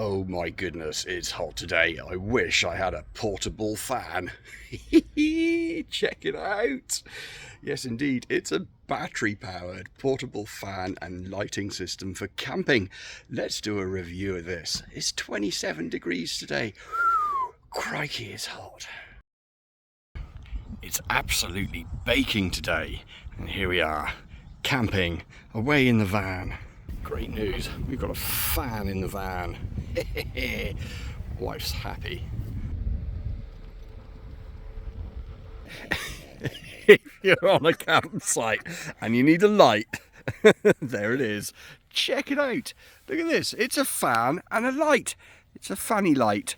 Oh my goodness, it's hot today. I wish I had a portable fan. Check it out. Yes, indeed, it's a battery-powered portable fan and lighting system for camping. Let's do a review of this. It's 27 degrees today. Crikey, it's hot. It's absolutely baking today. And here we are, camping, away in the van. Great news, we've got a fan in the van. Wife's happy. If you're on a campsite and you need a light, there it is. Check it out. Look at this. It's a fan and a light. It's a fanny light.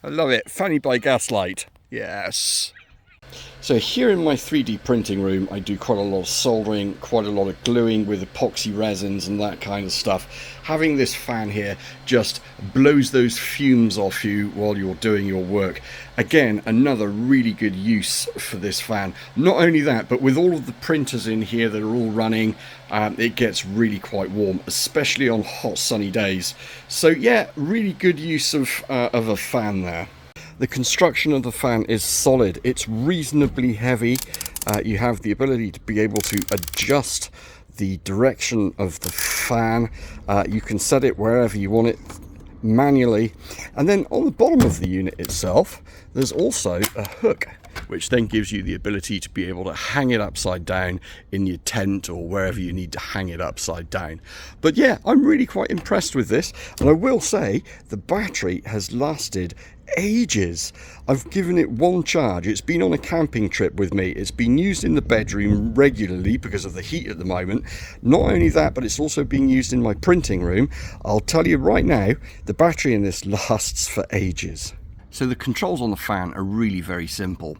I love it. Fanny by gaslight. Yes. So here in my 3D printing room, I do quite a lot of soldering, quite a lot of gluing with epoxy resins and that kind of stuff. Having this fan here just blows those fumes off you while you're doing your work. Again, another really good use for this fan. Not only that, but with all of the printers in here that are all running, it gets really quite warm, especially on hot sunny days. So yeah, really good use of a fan there. The construction of the fan is solid. It's reasonably heavy. You have the ability to be able to adjust the direction of the fan. You can set it wherever you want it manually. And then on the bottom of the unit itself, there's also a hook, which then gives you the ability to be able to hang it upside down in your tent or wherever you need to hang it upside down. But yeah, I'm really quite impressed with this. And I will say the battery has lasted ages. I've given it one charge. It's been on a camping trip with me. It's been used in the bedroom regularly because of the heat at the moment. Not only that, but it's also being used in my printing room. I'll tell you right now, the battery in this lasts for ages. So the controls on the fan are really very simple.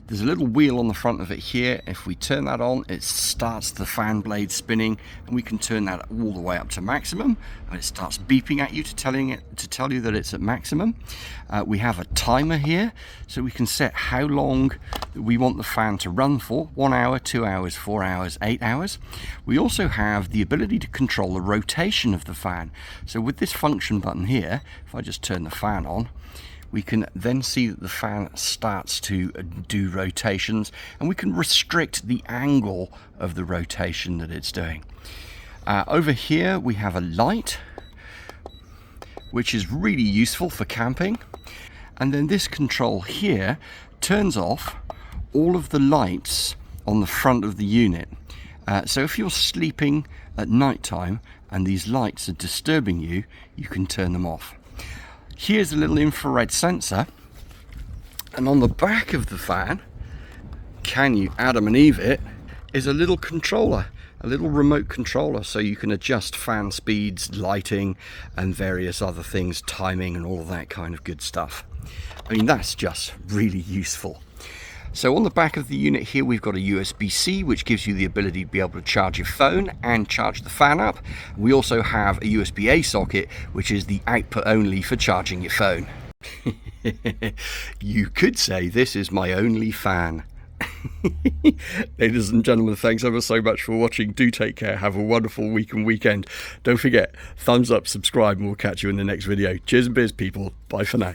There's a little wheel on the front of it here. If we turn that on, it starts the fan blade spinning, and we can turn that all the way up to maximum, and it starts beeping at you to tell you that it's at maximum. We have a timer here, so we can set how long we want the fan to run for: 1 hour, 2 hours, 4 hours, 8 hours. We also have the ability to control the rotation of the fan. So with this function button here, if I just turn the fan on, we can then see that the fan starts to do rotations, and we can restrict the angle of the rotation that it's doing. Over here we have a light, which is really useful for camping. And then this control here turns off all of the lights on the front of the unit. So if you're sleeping at night time and these lights are disturbing you, you can turn them off. Here's a little infrared sensor, and on the back of the fan, can you Adam and Eve it, is a little controller, a little remote controller, so you can adjust fan speeds, lighting, and various other things, timing and all of that kind of good stuff. I mean, that's just really useful. So on the back of the unit here, we've got a USB-C, which gives you the ability to be able to charge your phone and charge the fan up. We also have a USB-A socket, which is the output only for charging your phone. You could say this is my only fan. Ladies and gentlemen, thanks ever so much for watching. Do take care. Have a wonderful week and weekend. Don't forget, thumbs up, subscribe, and we'll catch you in the next video. Cheers and biz, people. Bye for now.